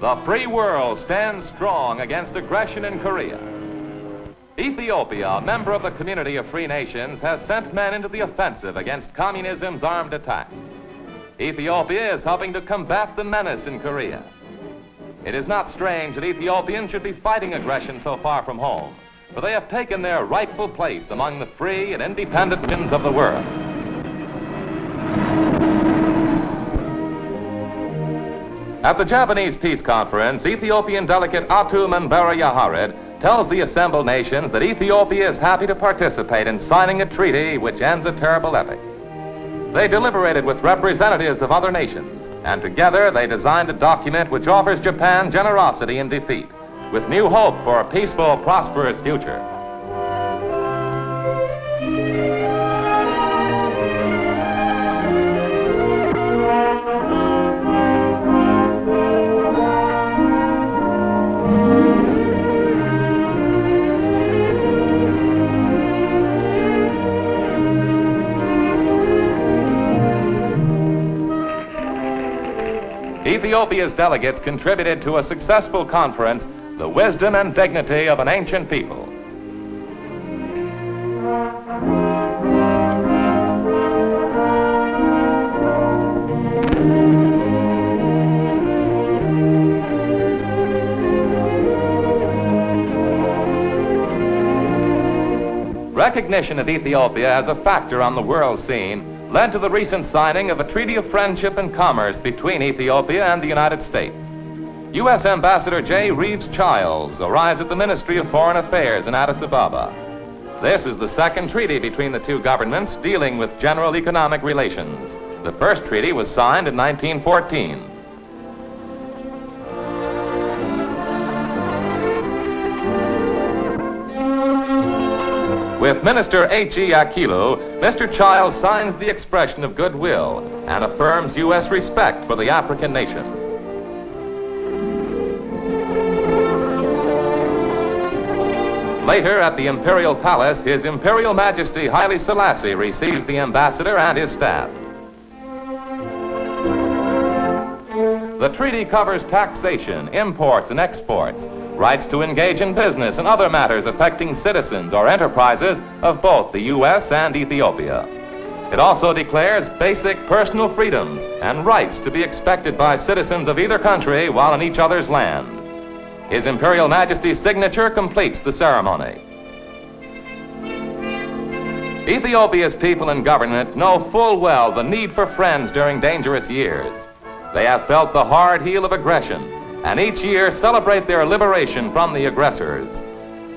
The free world stands strong against aggression in Korea. Ethiopia, a member of the community of free nations, has sent men into the offensive against communism's armed attack. Ethiopia is helping to combat the menace in Korea. It is not strange that Ethiopians should be fighting aggression so far from home, for they have taken their rightful place among the free and independent nations of the world. At the Japanese Peace Conference, Ethiopian delegate Atu Manbera Yahared tells the assembled nations that Ethiopia is happy to participate in signing a treaty which ends a terrible epoch. They deliberated with representatives of other nations, and together they designed a document which offers Japan generosity in defeat, with new hope for a peaceful, prosperous future. Ethiopia's delegates contributed to a successful conference, the wisdom and dignity of an ancient people. Recognition of Ethiopia as a factor on the world scene led to the recent signing of a treaty of friendship and commerce between Ethiopia and the United States. U.S. Ambassador J. Reeves Childs arrives at the Ministry of Foreign Affairs in Addis Ababa. This is the second treaty between the two governments dealing with general economic relations. The first treaty was signed in 1914. With Minister H.E. Akilu, Mr. Childs signs the expression of goodwill and affirms U.S. respect for the African nation. Later, at the Imperial Palace, His Imperial Majesty Haile Selassie receives the ambassador and his staff. The treaty covers taxation, imports and exports, rights to engage in business and other matters affecting citizens or enterprises of both the U.S. and Ethiopia. It also declares basic personal freedoms and rights to be expected by citizens of either country while in each other's land. His Imperial Majesty's signature completes the ceremony. Ethiopia's people and government know full well the need for friends during dangerous years. They have felt the hard heel of aggression, and each year celebrate their liberation from the aggressors.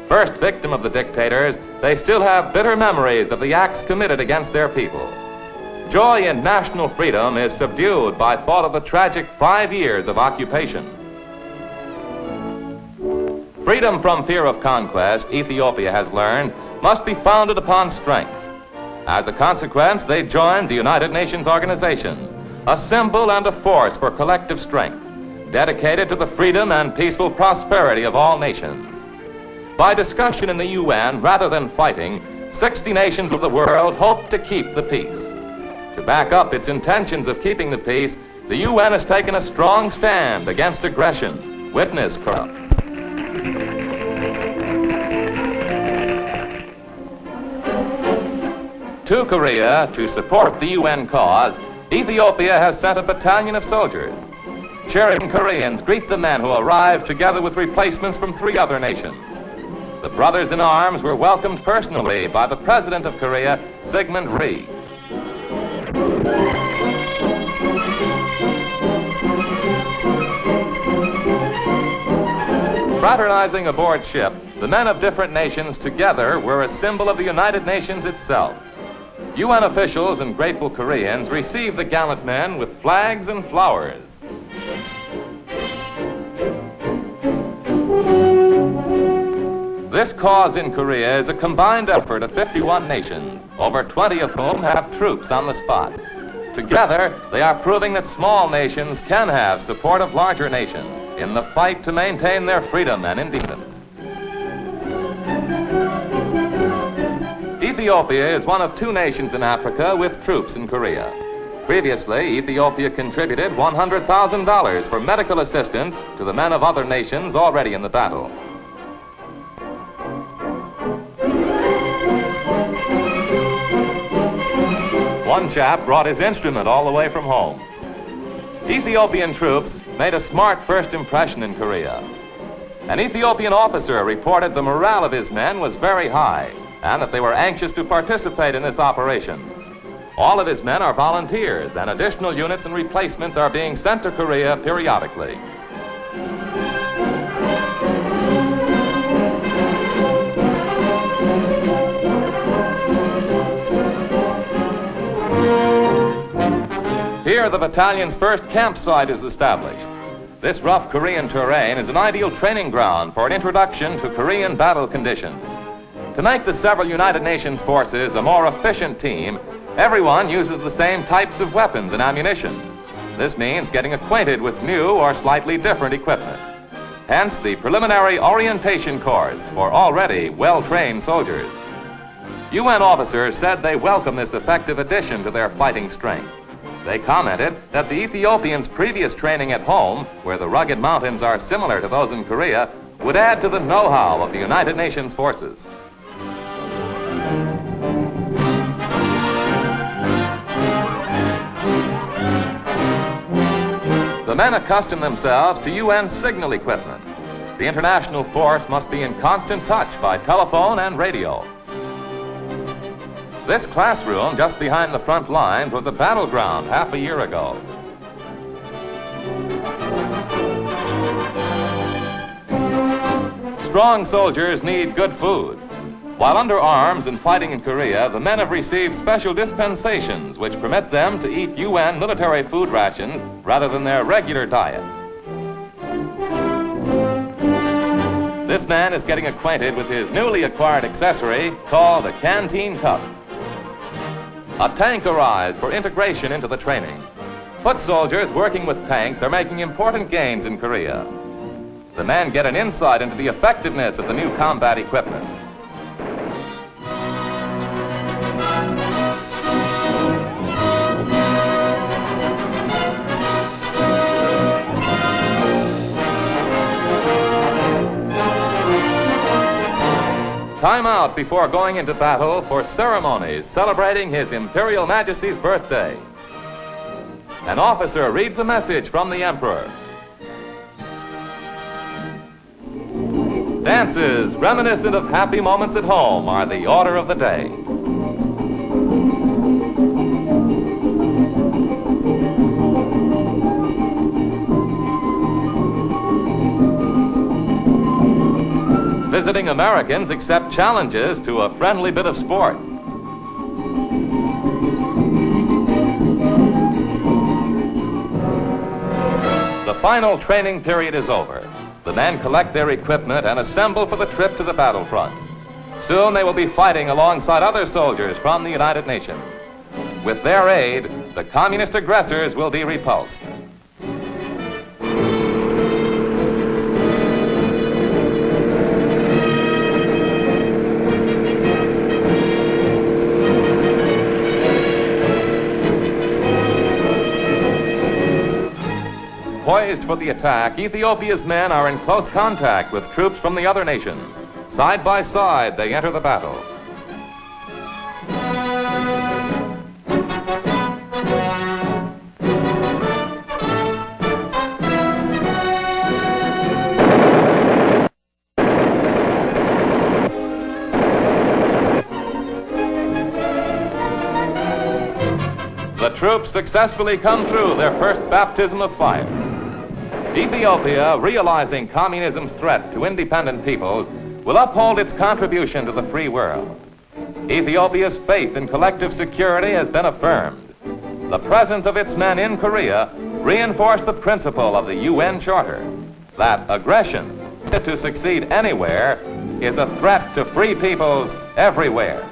First victim of the dictators, they still have bitter memories of the acts committed against their people. Joy in national freedom is subdued by thought of the tragic 5 years of occupation. Freedom from fear of conquest, Ethiopia has learned, must be founded upon strength. As a consequence, they joined the United Nations organization, a symbol and a force for collective strength, dedicated to the freedom and peaceful prosperity of all nations. By discussion in the UN rather than fighting, 60 nations of the world hope to keep the peace. To back up its intentions of keeping the peace, the UN has taken a strong stand against aggression. Witness corrupt. To Korea, to support the UN cause, Ethiopia has sent a battalion of soldiers. Cheering Koreans greet the men who arrived together with replacements from 3 other nations. The brothers in arms were welcomed personally by the President of Korea, Sigmund Rhee. Fraternizing aboard ship, the men of different nations together were a symbol of the United Nations itself. UN officials and grateful Koreans received the gallant men with flags and flowers. This cause in Korea is a combined effort of 51 nations, over 20 of whom have troops on the spot. Together, they are proving that small nations can have support of larger nations in the fight to maintain their freedom and independence. Ethiopia is one of 2 nations in Africa with troops in Korea. Previously, Ethiopia contributed $100,000 for medical assistance to the men of other nations already in the battle. One chap brought his instrument all the way from home. Ethiopian troops made a smart first impression in Korea. An Ethiopian officer reported the morale of his men was very high and that they were anxious to participate in this operation. All of his men are volunteers, and additional units and replacements are being sent to Korea periodically. Here, the battalion's first campsite is established. This rough Korean terrain is an ideal training ground for an introduction to Korean battle conditions. To make the several United Nations forces a more efficient team, everyone uses the same types of weapons and ammunition. This means getting acquainted with new or slightly different equipment. Hence, the preliminary orientation course for already well-trained soldiers. UN officers said they welcome this effective addition to their fighting strength. They commented that the Ethiopians' previous training at home, where the rugged mountains are similar to those in Korea, would add to the know-how of the United Nations forces. The men accustom themselves to UN signal equipment. The international force must be in constant touch by telephone and radio. This classroom just behind the front lines was a battleground half a year ago. Strong soldiers need good food. While under arms and fighting in Korea, the men have received special dispensations which permit them to eat UN military food rations rather than their regular diet. This man is getting acquainted with his newly acquired accessory called a canteen cup. A tank arrives for integration into the training. Foot soldiers working with tanks are making important gains in Korea. The men get an insight into the effectiveness of the new combat equipment. Time out before going into battle for ceremonies celebrating His Imperial Majesty's birthday. An officer reads a message from the Emperor. Dances reminiscent of happy moments at home are the order of the day. Visiting Americans accept challenges to a friendly bit of sport. The final training period is over. The men collect their equipment and assemble for the trip to the battlefront. Soon they will be fighting alongside other soldiers from the United Nations. With their aid, the communist aggressors will be repulsed. Poised for the attack, Ethiopia's men are in close contact with troops from the other nations. Side by side, they enter the battle. The troops successfully come through their first baptism of fire. Ethiopia, realizing communism's threat to independent peoples, will uphold its contribution to the free world. Ethiopia's faith in collective security has been affirmed. The presence of its men in Korea reinforced the principle of the UN Charter that aggression, to succeed anywhere, is a threat to free peoples everywhere.